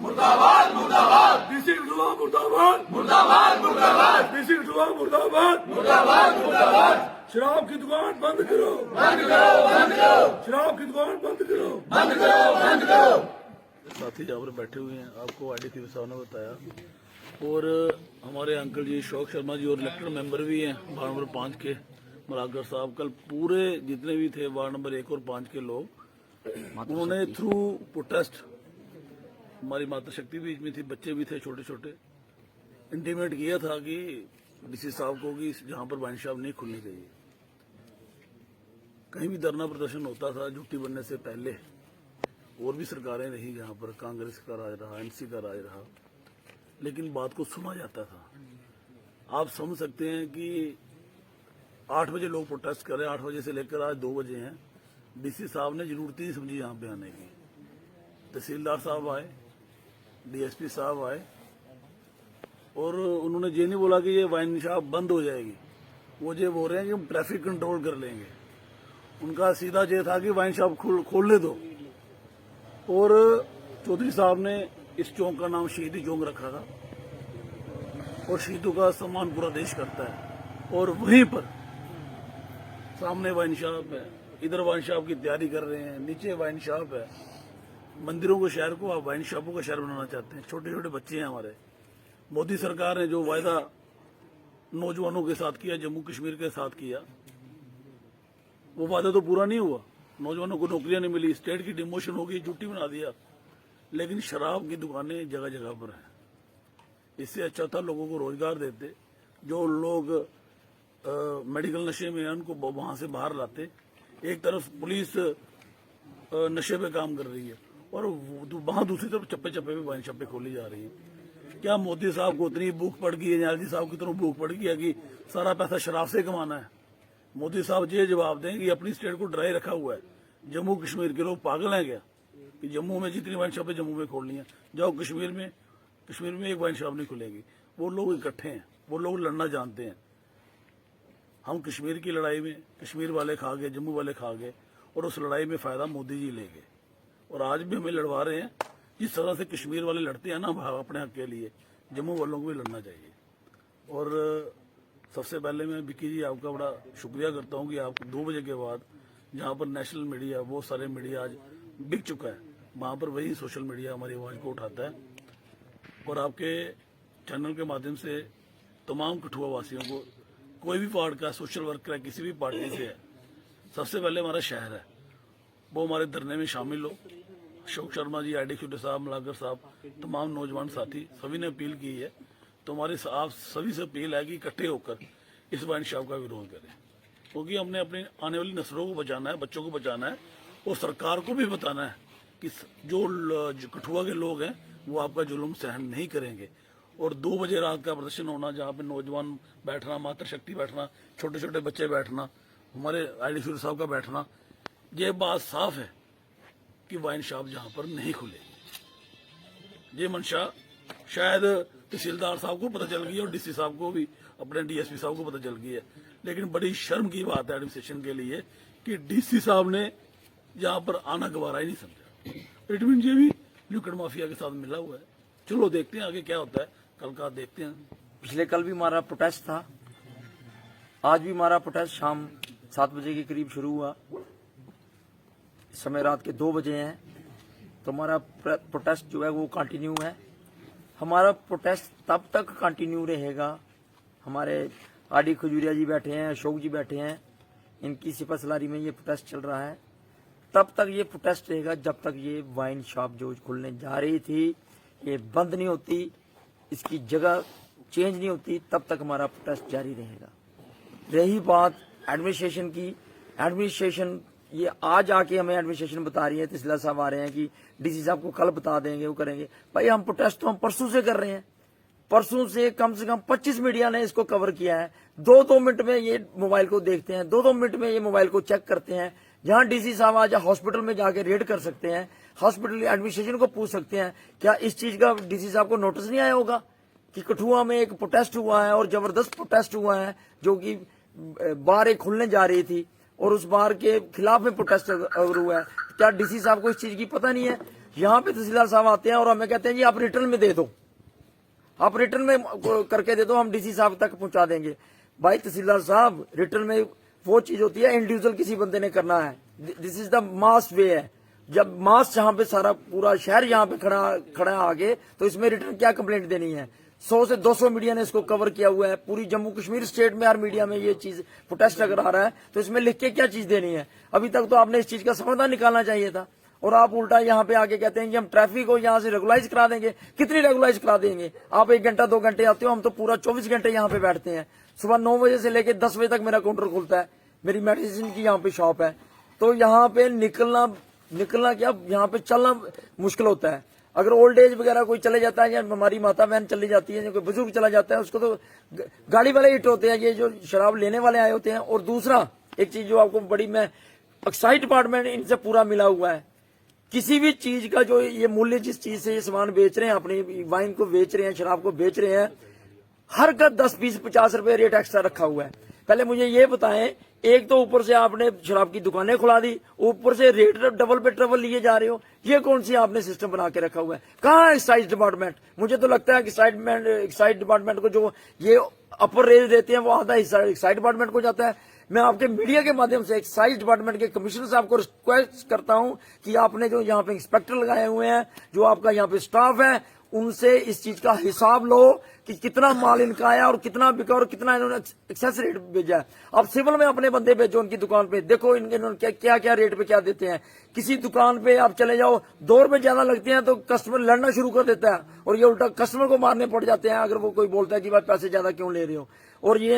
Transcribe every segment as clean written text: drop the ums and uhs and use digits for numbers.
मुर्दाबाद मुर्दाबाद डीसी कठुआ मुर्दाबाद मुर्दाबाद मुर्दाबाद डीसी कठुआ मुर्दाबाद मुर्दाबाद मुर्दाबाद शराब की दुकान बंद करो, बंद करो बंद करो शराब की दुकान बंद करो। बंद करो बंद करो। साथी यहाँ पर बैठे हुए हैं, आपको आईडीसी साहब ने बताया। और हमारे अंकल जी शौक शर्मा जी और इलेक्टेड मेंबर भी हैं वार्ड नंबर 5 के मलागर साहब। कल पूरे जितने भी थे वार्ड नंबर 1 और 5 के लोग, उन्होंने थ्रू प्रोटेस्ट, हमारी माता शक्ति भी इसमें थी, बच्चे भी थे छोटे छोटे, इंटीमेट किया था कि डीसी साहब को कि जहाँ पर वाइन शॉप नहीं खुलनी चाहिए। कहीं भी धरना प्रदर्शन होता था ड्यूटी बनने से पहले, और भी सरकारें रही जहाँ पर कांग्रेस का राज रहा, एमसी का राज रहा, लेकिन बात को सुना जाता था। आप समझ सकते हैं कि 8 बजे लोग प्रोटेस्ट कर रहे हैं, 8 बजे से लेकर आज 2 बजे हैं। डीसी साहब ने जरूरत ही नहीं समझी यहाँ पे आने की। तहसीलदार साहब आए, डीएसपी साहब आए, और उन्होंने ये नहीं बोला कि ये वाइन शॉप बंद हो जाएगी, वो ये बोल रहे हैं कि हम ट्रैफिक कंट्रोल कर लेंगे। उनका सीधा ये था कि वाइन शॉप खोलने दो। और चौधरी साहब ने इस चौक का नाम शहीदी चौक रखा था, और शहीदों का सम्मान पूरा देश करता है। और वहीं पर सामने वाइन शॉप है, इधर वाइन शॉप की तैयारी कर रहे हैं, नीचे वाइन शॉप है। मंदिरों के शहर को आप वाइन शॉपों का शहर बनाना चाहते हैं। छोटे छोटे बच्चे हैं हमारे। मोदी सरकार ने जो वायदा नौजवानों के साथ किया, जम्मू कश्मीर के साथ किया, वो वादा तो पूरा नहीं हुआ। नौजवानों को नौकरियां नहीं मिली, स्टेट की डिमोशन हो गई, ड्यूटी बना दिया। लेकिन शराब की दुकानें जगह जगह पर हैं। इससे अच्छा था लोगों को रोजगार देते। जो लोग मेडिकल नशे में हैं उनको वहां से बाहर लाते। एक तरफ पुलिस नशे पे काम कर रही है, और वहां दूसरी तरफ चप्पे चप्पे पे वाइन शॉपें खोली जा रही है। क्या मोदी साहब को उतनी भूख पड़ गई है, यादव जी साहब की तरह भूख पड़ गई है कि सारा पैसा शराब से कमाना है? मोदी साहब ये जवाब दें कि अपनी स्टेट को डराए रखा हुआ है। जम्मू कश्मीर के लोग पागल हैं क्या कि जम्मू में जितनी वाइन शॉपें जम्मू में खोलनी है? जाओ कश्मीर में एक वाइन शॉप नहीं खुलेगी। वो लोग इकट्ठे हैं, वो लोग लड़ना जानते हैं। हम कश्मीर की लड़ाई में कश्मीर वाले खा गए, जम्मू वाले खा गए, और उस लड़ाई में फायदा मोदी जी ले गए। और आज भी हमें लड़वा रहे हैं। जिस तरह से कश्मीर वाले लड़ते हैं ना अपने हक के लिए, जम्मू वालों को भी लड़ना चाहिए। और सबसे पहले मैं विक्की जी आपका बड़ा शुक्रिया करता हूं कि आप 2 बजे के बाद जहां पर नेशनल मीडिया, वो सारे मीडिया आज बिक चुका है, वहां पर वही सोशल मीडिया हमारी आवाज को उठाता है। और आपके चैनल के माध्यम से तमाम कठुआ वासियों को, कोई भी पार्ट का सोशल वर्कर है, किसी भी पार्टी से है, सबसे पहले हमारा शहर है, वो हमारे धरने में शामिल हो। शौक शर्मा जी, आईडीसी साहब, मलागर साहब, तमाम नौजवान साथी सभी ने अपील की है। तो हमारी आप सभी से अपील है कि इकट्ठे होकर इस वाइन शॉप का विरोध करें, क्योंकि हमने अपनी आने वाली नस्लों को बचाना है, बच्चों को बचाना है, और सरकार को भी बताना है कि जो कठुआ के लोग हैं वो आपका जुल्म सहन नहीं करेंगे। और 2 बजे रात का प्रदर्शन होना, जहाँ पे नौजवान बैठना, माता शक्ति बैठना, छोटे छोटे बच्चे बैठना, हमारे आईडीसी साहब का बैठना, ये बात साफ है कि वाइन शॉप जहाँ पर नहीं खुलेगी। ये मंशा शायद तहसीलदार साहब को पता चल गई है, और डीसी साहब को भी, अपने डीएसपी साहब को पता चल गई है। लेकिन बड़ी शर्म की बात है एडमिनिस्ट्रेशन के लिए कि डीसी साहब ने यहाँ पर आना गवारा ही नहीं समझा। इट मीन ये भी लिक्विड माफिया के साथ मिला हुआ है। चलो देखते हैं आगे क्या होता है, कल का देखते हैं। पिछले कल भी हमारा प्रोटेस्ट था, आज भी हमारा प्रोटेस्ट शाम 7 बजे के करीब शुरू हुआ। इस समय रात के 2 बजे हैं, तो हमारा प्रोटेस्ट जो है वो कंटिन्यू है। हमारा प्रोटेस्ट तब तक कंटिन्यू रहेगा। हमारे आरडी खजूरिया जी बैठे हैं, अशोक जी बैठे हैं, इनकी सिपा सलारी में ये प्रोटेस्ट चल रहा है। तब तक ये प्रोटेस्ट रहेगा जब तक ये वाइन शॉप जो खुलने जा रही थी ये बंद नहीं होती, इसकी जगह चेंज नहीं होती, तब तक हमारा प्रोटेस्ट जारी रहेगा। रही बात एडमिनिस्ट्रेशन की, एडमिनिस्ट्रेशन ये आज आके हमें एडमिनिस्ट्रेशन बता रही है, तहसीलदार साहब आ रहे हैं कि डीसी साहब को कल बता देंगे, वो करेंगे। भाई हम प्रोटेस्ट तो हम परसों से कर रहे हैं, परसों से कम 25 मीडिया ने इसको कवर किया है। 2-2 मिनट में ये मोबाइल को देखते हैं, 2-2 मिनट में ये मोबाइल को चेक करते हैं। जहां डीसी साहब आज हॉस्पिटल में जाके रेड कर सकते हैं, हॉस्पिटल एडमिनिस्ट्रेशन को पूछ सकते हैं, क्या इस चीज का डीसी साहब को नोटिस नहीं आया होगा कि कठुआ में एक प्रोटेस्ट हुआ है और जबरदस्त प्रोटेस्ट हुआ है, जो कि बार एक खुलने जा रही थी और उस बार के खिलाफ में प्रोटेस्ट हुआ है। क्या डीसी साहब को इस चीज की पता नहीं है? यहाँ पे तहसीलदार साहब आते हैं और हमें कहते हैं जी आप रिटर्न में दे दो, आप रिटर्न में करके दे दो, हम डीसी साहब तक पहुंचा देंगे। भाई तहसीलदार साहब, रिटर्न में वो चीज होती है इंडिविजुअल किसी बंदे ने करना है, दिस इज द मास वे है। जब मास यहाँ पे सारा पूरा शहर यहाँ पे खड़ा है आगे, तो इसमें रिटर्न क्या कंप्लेंट देनी है? 100 से 200 मीडिया ने इसको कवर किया हुआ है, पूरी जम्मू कश्मीर स्टेट में हर मीडिया में ये चीज प्रोटेस्ट अगर आ रहा है तो इसमें लिख के क्या चीज देनी है? अभी तक तो आपने इस चीज का समाधान निकालना चाहिए था, और आप उल्टा यहाँ पे आके कहते हैं कि हम ट्रैफिक को यहाँ से रेगुलाइज करा देंगे। कितनी रेगुलाइज करा देंगे? आप 1 घंटा 2 घंटे आते हो, हम तो पूरा 24 घंटे यहाँ पे बैठते हैं। सुबह 9 बजे से लेकर 10 बजे तक मेरा काउंटर खुलता है, मेरी मेडिसिन की यहाँ पे शॉप है। तो यहाँ पे निकलना क्या, यहाँ पे चलना मुश्किल होता है। अगर ओल्ड एज वगैरह कोई चले जाता है या हमारी माता बहन चली जाती है या कोई बुजुर्ग चला जाता है, उसको तो गाड़ी वाले हिट होते हैं, ये जो शराब लेने वाले आए होते हैं। और दूसरा एक चीज जो आपको बड़ी, मैं एक्साइज डिपार्टमेंट इनसे पूरा मिला हुआ है, किसी भी चीज का जो ये मूल्य जिस चीज से ये सामान बेच रहे हैं, अपनी वाइन को बेच रहे हैं, शराब को बेच रहे हैं, हर का 10, 20, 50 रुपए रेट एक्स्ट्रा रखा हुआ है। पहले मुझे ये बताएं, एक तो ऊपर से आपने शराब की दुकानें खुला दी, ऊपर से रेट डबल पे ट्रबल लिए जा रहे हो, ये कौन सी आपने सिस्टम बना के रखा हुआ है? कहाँ है एक्साइज डिपार्टमेंट? मुझे तो लगता है कि एक्साइज डिपार्टमेंट को जो ये अपर रेट देते हैं वो आधा हिस्सा एक्साइज डिपार्टमेंट को जाता है। मैं आपके मीडिया के माध्यम से एक्साइज डिपार्टमेंट के कमिश्नर साहब को रिक्वेस्ट करता हूं कि आपने जो यहाँ पे इंस्पेक्टर लगाए हुए हैं, जो आपका यहाँ पे स्टाफ है, उनसे इस चीज का हिसाब लो कि कितना माल इनका आया और कितना बिका और कितना इन्होंने एक्सेस रेट भेजा है। आप सिविल में अपने बंदे भेजो उनकी दुकान पे, देखो इन्होंने क्या क्या रेट पे क्या देते हैं। किसी दुकान पे आप चले जाओ, 2 रुपए ज्यादा लगते हैं तो कस्टमर लड़ना शुरू कर देता है, और ये उल्टा कस्टमर को मारने पड़ जाते हैं अगर वो कोई बोलता है कि भाई पैसे ज्यादा क्यों ले रहे हो। और ये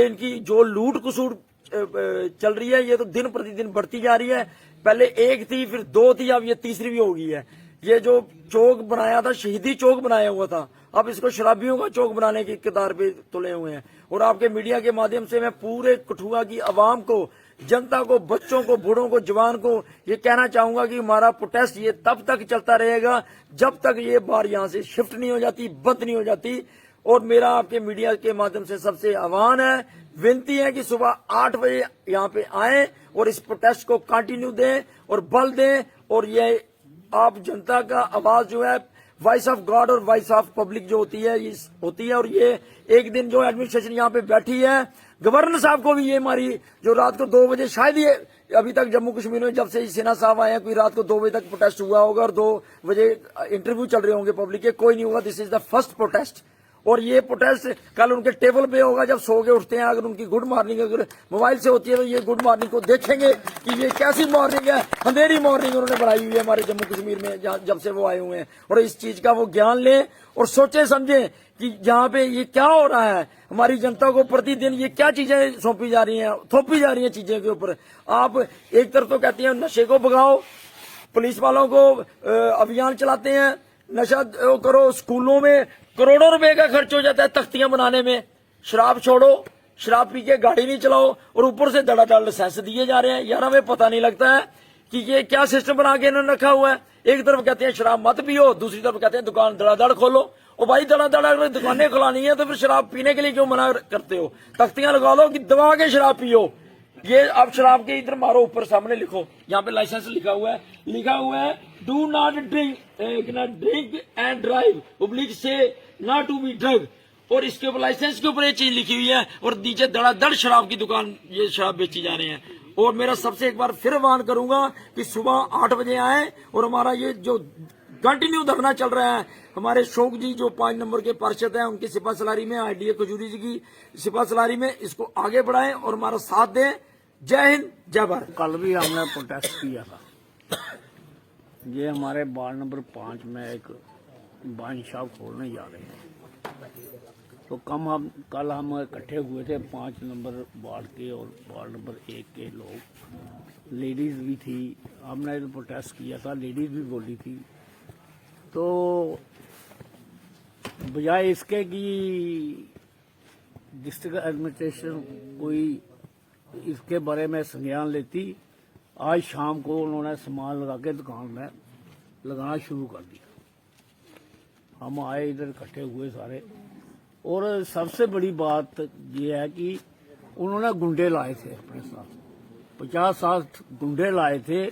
इनकी जो लूट कुसूट चल रही है, ये तो दिन प्रतिदिन बढ़ती जा रही है। पहले 1 थी, फिर 2 थी, अब ये तीसरी भी हो गई है। ये जो चौक बनाया था, शहीदी चौक बनाया हुआ था, अब इसको शराबियों का चौक बनाने की कतार पे तुले हुए हैं। और आपके मीडिया के माध्यम से मैं पूरे कठुआ की आवाम को, जनता को, बच्चों को, बूढ़ों को, जवान को ये कहना चाहूंगा कि हमारा प्रोटेस्ट ये तब तक चलता रहेगा जब तक ये बार यहाँ से शिफ्ट नहीं हो जाती, बंद नहीं हो जाती। और मेरा आपके मीडिया के माध्यम से सबसे आह्वान है, विनती है कि सुबह 8 बजे यहाँ पे आए और इस प्रोटेस्ट को कंटिन्यू दें और बल दें। और ये आप जनता का आवाज जो है, वॉइस ऑफ गॉड और वॉइस ऑफ पब्लिक जो होती है, और ये एक दिन जो एडमिनिस्ट्रेशन यहाँ पे बैठी है, गवर्नर साहब को भी ये हमारी जो रात को 2 बजे, शायद ये अभी तक जम्मू कश्मीर में जब से सिन्हा साहब आए हैं, कोई रात को 2 बजे तक प्रोटेस्ट हुआ होगा और 2 बजे इंटरव्यू चल रहे होंगे पब्लिक के, कोई नहीं हुआ। This is the first protest. और ये प्रोटेस्ट कल उनके टेबल पे होगा जब सो के उठते हैं। अगर उनकी गुड मॉर्निंग अगर मोबाइल से होती है तो ये गुड मॉर्निंग को देखेंगे कि ये कैसी मॉर्निंग है, अंधेरी मॉर्निंग उन्होंने बनाई हुई है हमारे जम्मू कश्मीर में जब से वो आए हुए हैं। और इस चीज का वो ज्ञान लें और सोचे समझे कि यहाँ पे ये क्या हो रहा है। हमारी जनता को प्रतिदिन ये क्या चीजें सौंपी जा रही हैं, थोपी जा रही हैं चीजें के ऊपर। आप एक तरफ तो कहते हैं नशे को भगाओ, पुलिस वालों को अभियान चलाते हैं, नशा करो, स्कूलों में करोड़ों रुपए का खर्च हो जाता है तख्तियां बनाने में। शराब छोड़ो, शराब पी के गाड़ी नहीं चलाओ, और ऊपर से धड़ाधड़ लाइसेंस दिए जा रहे हैं। यार हमें पता नहीं लगता है कि ये क्या सिस्टम बना के इन्होंने रखा हुआ है। एक तरफ कहते हैं शराब मत पियो, दूसरी तरफ कहते हैं दुकान धड़ाधड़ खोलो। और भाई धड़ाधड़ अगर दुकानें खुलानी है तो फिर शराब पीने के लिए क्यों मना करते हो? तख्तियां लगा दो कि दबा के शराब पियो। ये आप शराब के इधर मारो, ऊपर सामने लिखो, यहाँ पे लाइसेंस लिखा हुआ है do not drink and drive public से नॉट टू बी ड्रग। और इसके ऊपर लाइसेंस के ऊपर ये चीज लिखी हुई है, और नीचे धड़ाधड़ शराब की दुकान, ये शराब बेची जा रहे हैं। और मेरा सबसे एक बार फिर आह्वान करूंगा कि सुबह 8 बजे आए, और हमारा ये जो कंटिन्यू धरना चल रहा है, हमारे शोक जी जो 5 नंबर के पार्षद हैं, उनकी सिपा सलारी में, IDA खजूरी जी की सिपा सलारी में, इसको आगे बढ़ाएं और हमारा साथ दें। जय हिंद, जय भारत। कल भी हमने प्रोटेस्ट किया था। ये हमारे वार्ड नंबर 5 में एक वाइन शॉप खोलने जा रहे हैं, तो कल हम इकट्ठे हुए थे 5 नंबर वार्ड के और वार्ड नंबर 1 के लोग, लेडीज भी थी। हमने तो प्रोटेस्ट किया था, लेडीज भी बोली थी। तो बजाय इसके कि डिस्ट्रिक्ट एडमिनिस्ट्रेशन कोई इसके बारे में संज्ञान लेती, आज शाम को उन्होंने सामान लगा के दुकान में लगाना शुरू कर दिया। हम आए, इधर इकट्ठे हुए सारे, और सबसे बड़ी बात यह है कि उन्होंने गुंडे लाए थे अपने साथ, 50-60 गुंडे लाए थे,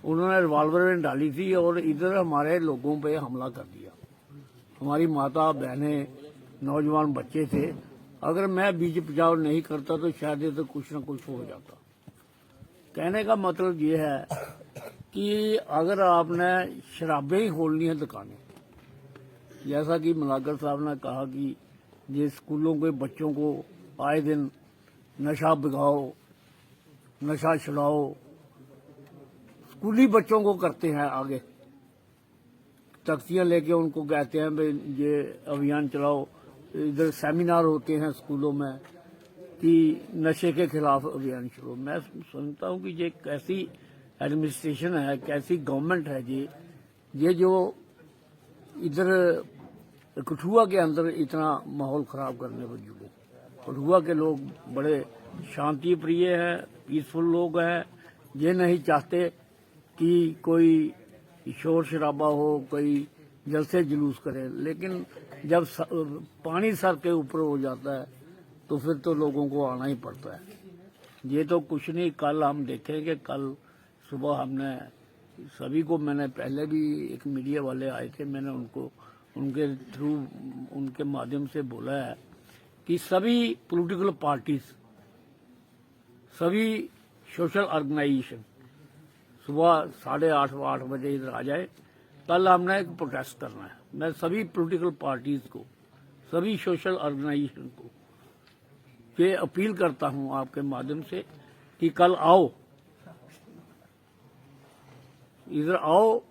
उन्होंने रिवॉल्वर में डाली थी और इधर हमारे लोगों पे हमला कर दिया। हमारी माता बहनें नौजवान बच्चे थे। अगर मैं बीच बचाव नहीं करता तो शायद ये तो कुछ न कुछ हो जाता। कहने का मतलब ये है कि अगर आपने शराबें ही खोलनी है दुकानें, जैसा कि मलाकर साहब ने कहा कि ये स्कूलों के बच्चों को आए दिन नशा बिगाओ, नशा छुड़ाओ, स्कूली बच्चों को करते हैं आगे, तख्तियां लेके उनको कहते हैं भाई ये अभियान चलाओ। इधर सेमिनार होते हैं स्कूलों में कि नशे के खिलाफ अभियान शुरू। मैं समझता हूँ कि ये कैसी एडमिनिस्ट्रेशन है, कैसी गवर्नमेंट है ये जो इधर कठुआ के अंदर इतना माहौल खराब करने पर जुड़े। कठुआ के लोग बड़े शांति प्रिय हैं, पीसफुल लोग हैं। ये नहीं चाहते कि कोई शोर शराबा हो, कोई जलसे जुलूस करे, लेकिन जब पानी सर के ऊपर हो जाता है तो फिर तो लोगों को आना ही पड़ता है। ये तो कुछ नहीं, कल हम देखेंगे। कल सुबह हमने सभी को, मैंने पहले भी एक मीडिया वाले आए थे, मैंने उनको उनके थ्रू उनके माध्यम से बोला है कि सभी पॉलिटिकल पार्टीज, सभी सोशल ऑर्गेनाइजेशन सुबह 8:30 बजे इधर आ जाए। कल हमने एक प्रोटेस्ट करना है। मैं सभी पॉलिटिकल पार्टीज को, सभी सोशल ऑर्गेनाइजेशन को ये अपील करता हूं आपके माध्यम से कि कल आओ, इधर आओ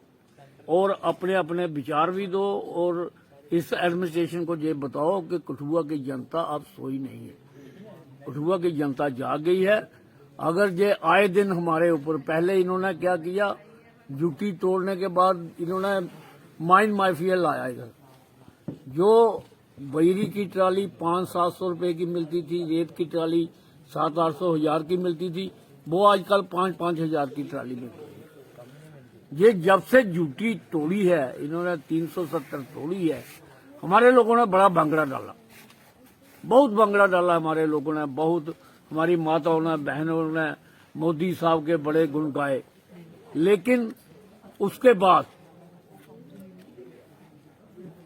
और अपने अपने विचार भी दो और इस एडमिनिस्ट्रेशन को ये बताओ कि कठुआ की जनता अब सोई नहीं है। कठुआ की जनता जाग गई है। अगर ये आए दिन हमारे ऊपर, पहले इन्होंने क्या किया, ड्यूटी तोड़ने के बाद इन्होंने माइन माफिया लाया इधर। जो बजरी की ट्राली 500-700 रुपए की मिलती थी, रेत की ट्राली 700-800 की मिलती थी, वो आजकल 5-5 हजार की ट्राली मिलती है। ये जब से ड्यूटी तोड़ी है इन्होंने, 370 तोड़ी है, हमारे लोगों ने बड़ा भंगड़ा डाला, बहुत भंगड़ा डाला हमारे लोगों ने। बहुत हमारी माताओं ने, बहनों ने मोदी साहब के बड़े गुण गाए। लेकिन उसके बाद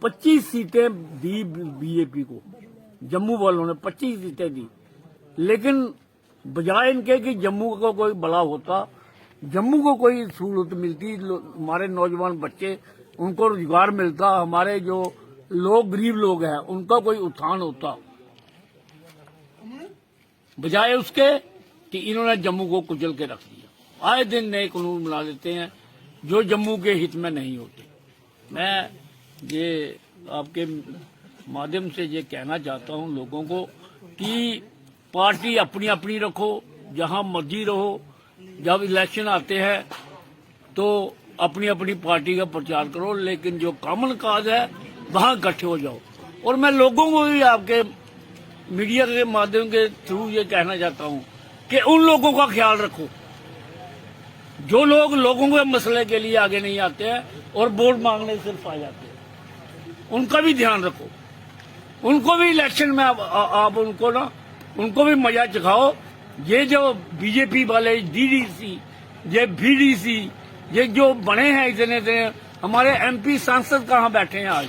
25 सीटें दी बीजेपी को, जम्मू वालों ने 25 सीटें दी। लेकिन बजाय इनके कि जम्मू को कोई भला होता, जम्मू को कोई सहूलत मिलती, हमारे नौजवान बच्चे, उनको रोजगार मिलता, हमारे जो लोग गरीब लोग हैं उनका कोई उत्थान होता, बजाय उसके कि इन्होंने जम्मू को कुचल के रख दिया। आए दिन नए कानून बना देते हैं जो जम्मू के हित में नहीं होते। मैं ये आपके माध्यम से ये कहना चाहता हूं लोगों को कि पार्टी अपनी अपनी रखो, जहां मर्जी रहो। जब इलेक्शन आते हैं तो अपनी अपनी पार्टी का प्रचार करो, लेकिन जो कॉमन काज है वहां इकट्ठे हो जाओ। और मैं लोगों को भी आपके मीडिया के माध्यम के थ्रू ये कहना चाहता हूं कि उन लोगों का ख्याल रखो जो लोग लोगों के मसले के लिए आगे नहीं आते हैं और वोट मांगने सिर्फ आ जाते हैं। उनका भी ध्यान रखो, उनको भी इलेक्शन में आप उनको भी मजा चखाओ। ये जो बीजेपी वाले डीडीसी, ये बीडीसी, ये जो बने हैं इतने हमारे एमपी सांसद कहाँ बैठे हैं आज,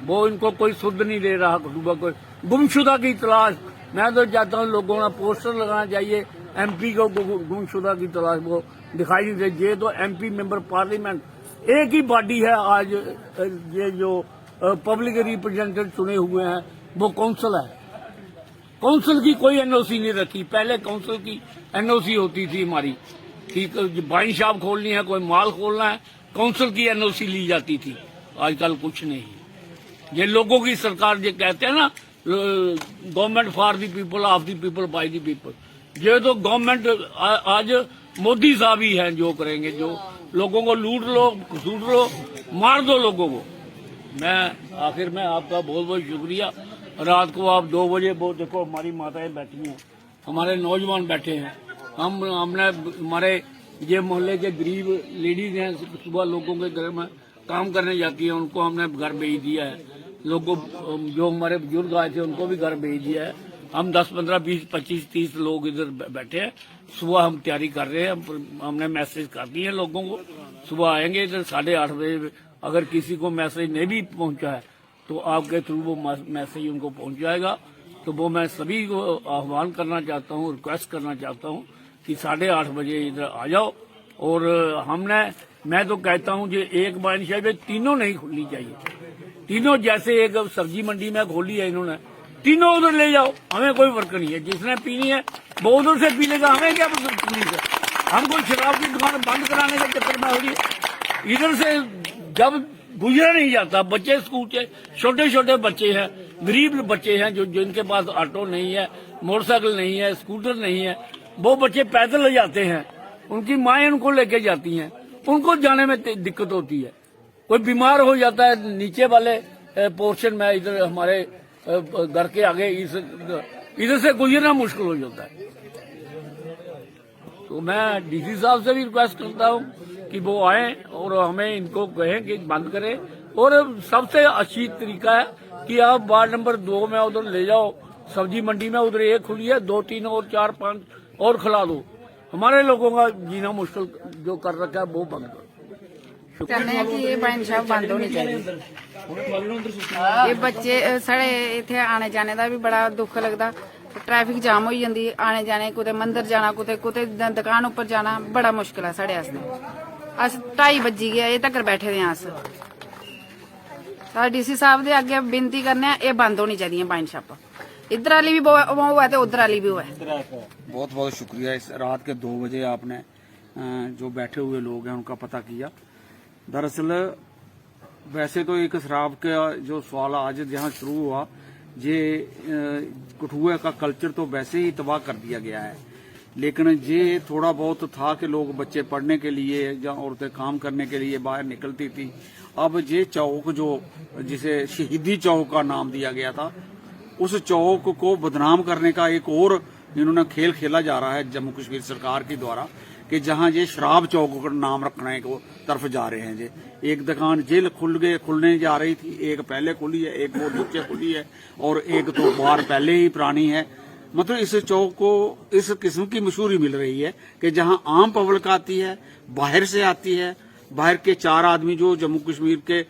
वो इनको कोई सुध नहीं दे रहा। कठुआ को गुमशुदा की तलाश, मैं तो चाहता हूँ लोगों ने पोस्टर लगाना चाहिए, एमपी को गुमशुदा की तलाश वो दिखाई नहीं दे। ये तो एमपी मेंबर पार्लियामेंट एक ही बॉडी है आज, ये जो पब्लिक रिप्रेजेंटेटिव चुने हुए हैं वो काउंसिल है। काउंसिल की कोई एनओसी नहीं रखी। पहले काउंसिल की एनओसी होती थी हमारी कि वाइन शॉप खोलनी है, कोई माल खोलना है, काउंसिल की एनओसी ली जाती थी। आजकल कुछ नहीं। ये लोगों की सरकार जो कहते हैं ना, government for the people, of the people, by the people, ये तो गवर्नमेंट आज मोदी साहब ही हैं जो करेंगे, जो लोगों को लूट लो, घसूट लो, मार दो लोगों को। मैं आखिर में आपका बहुत बहुत शुक्रिया। रात को आप 2 बजे वो देखो हमारी माताएं बैठी हैं, हमारे नौजवान बैठे हैं। हमने हमारे ये मोहल्ले के गरीब लेडीज हैं, सुबह लोगों के घर में काम करने जाती है, उनको हमने घर भेज दिया है। लोगों जो हमारे बुजुर्ग आए थे उनको भी घर भेज दिया है। हम 10, 15, 20, 25, 30 लोग इधर बैठे हैं। सुबह हम तैयारी कर रहे हैं, हमने मैसेज कर दिए हैं लोगों को, सुबह आएंगे इधर 8:30 बजे। अगर किसी को मैसेज नहीं भी पहुंचा है तो आपके थ्रू वो मैसेज उनको पहुंच जाएगा। तो वो मैं सभी को आह्वान करना चाहता हूँ, रिक्वेस्ट करना चाहता हूँ कि 8:30 बजे इधर आ जाओ। और मैं तो कहता हूँ कि एक वाइन शॉप तीनों नहीं खुलनी चाहिए, तीनों जैसे एक सब्जी मंडी में खोली है इन्होंने, तीनों उधर ले जाओ, हमें कोई फर्क नहीं है। जिसने पीनी है वो उधर से पी लेगा, हमें क्या पुलिस है। हम कोई शराब की दुकान बंद कराने के चक्कर में हो रही है। इधर से जब गुजरा नहीं जाता, बच्चे स्कूल के छोटे छोटे बच्चे हैं, गरीब बच्चे हैं जो जिनके पास ऑटो नहीं है, मोटरसाइकिल नहीं है, स्कूटर नहीं है, वो बच्चे पैदल ले जाते हैं, उनकी माएँ उनको लेके जाती हैं, उनको जाने में दिक्कत होती है। कोई बीमार हो जाता है नीचे वाले पोर्शन में, इधर हमारे घर के आगे इधर से गुजरना मुश्किल हो जाता है। तो मैं डीसी साहब से भी रिक्वेस्ट करता हूँ कि वो आए और हमें इनको कहें कि बंद करें। और सबसे अच्छी तरीका है कि आप वार्ड नंबर 2 में उधर ले जाओ, सब्जी मंडी में उधर एक खुली है, 2, 3 और 4, 5 और खिला दो। हमारे लोगों का जीना मुश्किल जो कर रखा है वो बंद करो। चाहते हैं कि ये वाइन शॉप बंद होनी चाहिए। ये बच्चे साढ़े इत्थे आने जाने का भी बड़ा दुख लगता, ट्रैफिक जाम हो जाती, आने जाने कुते मंदिर जाना, कुते दुकान उपर जाना बड़ा मुश्किल है साढ़े आस्ते। अस 2:30 बजी गए, अजे तक बैठे दे अस। डीसी साहब दे अगे बेनती करने, ये बंद होनी चाहिए वाइन शॉप। इधर वाली भी हुआ है उधर वाली भी हुआ है। बहुत बहुत शुक्रिया। इस रात के 2 बजे आपने जो बैठे हुए लोग हैं उनका पता किया। दरअसल वैसे तो एक शराब का जो सवाल आज जहाँ शुरू हुआ, ये कठुआ का कल्चर तो वैसे ही तबाह कर दिया गया है, लेकिन ये थोड़ा बहुत था कि लोग बच्चे पढ़ने के लिए या औरतें काम करने के लिए बाहर निकलती थी। अब ये चौक जो जिसे शहीदी चौक का नाम दिया गया था, उस चौक को बदनाम करने का एक और इन्होंने खेल खेला जा रहा है जम्मू कश्मीर सरकार के द्वारा, कि जहां ये शराब चौक का नाम रखने को तरफ जा रहे हैं। जे एक दुकान जेल खुलने जा रही थी, एक पहले खुली है, एक वो नीचे खुली है और एक तो बार पहले ही पुरानी है। मतलब इस चौक को इस किस्म की मशहूरी मिल रही है कि जहां आम पब्लिक आती है, बाहर से आती है, बाहर के 4 आदमी जो जम्मू कश्मीर के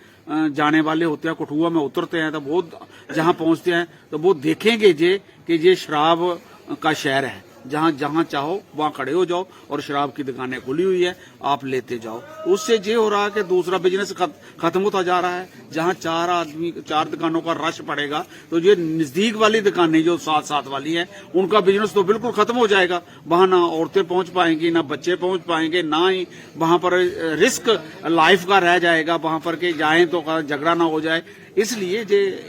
जाने वाले होते हैं, कठुआ में उतरते हैं, तो वो जहां पहुंचते हैं तो वो देखेंगे कि ये शराब का शहर है, जहां जहां चाहो वहां खड़े हो जाओ और शराब की दुकानें खुली हुई है, आप लेते जाओ। उससे ये हो रहा है कि दूसरा बिजनेस खत्म होता जा रहा है। जहां 4 दुकानों का रश पड़ेगा तो ये नजदीक वाली दुकानें जो साथ वाली हैं, उनका बिजनेस तो बिल्कुल खत्म हो जाएगा। वहां ना औरतें पहुंच पाएंगी, ना बच्चे पहुंच पाएंगे, ना ही वहां पर रिस्क लाइफ का रह जाएगा, वहां पर के जाएं तो झगड़ा ना हो जाए। इसलिए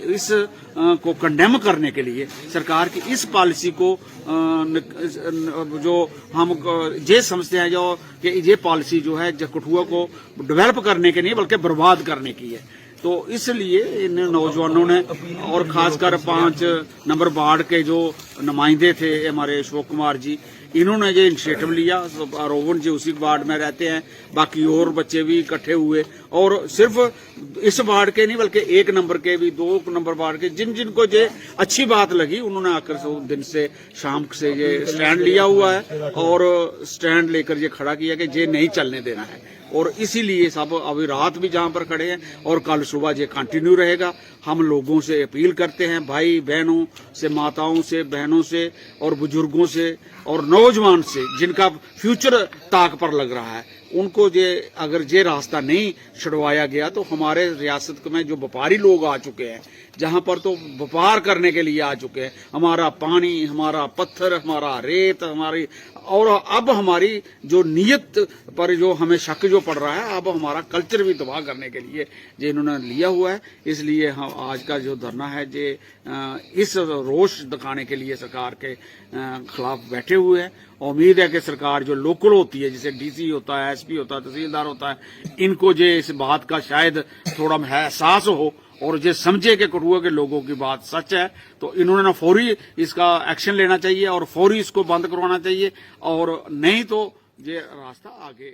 इस को कंडेम करने के लिए सरकार की इस पॉलिसी को जो हम ये समझते हैं जो कि ये पॉलिसी जो है कठुआ को डेवलप करने के नहीं बल्कि बर्बाद करने की है। तो इसलिए इन नौजवानों ने और खासकर 5 नंबर वार्ड के जो नुमाइंदे थे हमारे अशोक कुमार जी, इन्होंने ये इनिशिएटिव लिया। रोवन जी उसी वार्ड में रहते हैं, बाकी और बच्चे भी इकट्ठे हुए और सिर्फ इस वार्ड के नहीं बल्कि 1 नंबर के भी, 2 नंबर वार्ड के जिनको ये अच्छी बात लगी उन्होंने आकर दिन से शाम से ये स्टैंड लिया हुआ है और स्टैंड लेकर ये खड़ा किया कि ये नहीं चलने देना है। और इसीलिए सब अभी रात भी जहां पर खड़े हैं और कल सुबह ये कंटिन्यू रहेगा। हम लोगों से अपील करते हैं, भाई बहनों से, माताओं से, बहनों से और बुजुर्गों से और नौजवान से जिनका फ्यूचर ताक पर लग रहा है, उनको अगर ये रास्ता नहीं छुड़वाया गया तो हमारे रियासत में जो व्यापारी लोग आ चुके हैं, जहां पर तो व्यापार करने के लिए आ चुके हैं, हमारा पानी, हमारा पत्थर, हमारा रेत, हमारी और अब हमारी जो नीयत पर जो हमें शक जो पड़ रहा है, अब हमारा कल्चर भी तबाह करने के लिए जो इन्होंने लिया हुआ है। इसलिए हम आज का जो धरना है जे इस रोष दिखाने के लिए सरकार के खिलाफ बैठे हुए हैं। उम्मीद है कि सरकार जो लोकल होती है, जैसे डीसी होता है, एसपी होता है, तहसीलदार होता है, इनको जो इस बात का शायद थोड़ा एहसास हो और ये समझे कि कठुआ के लोगों की बात सच है, तो इन्होंने ना फौरी इसका एक्शन लेना चाहिए और फौरी इसको बंद करवाना चाहिए और नहीं तो ये रास्ता आगे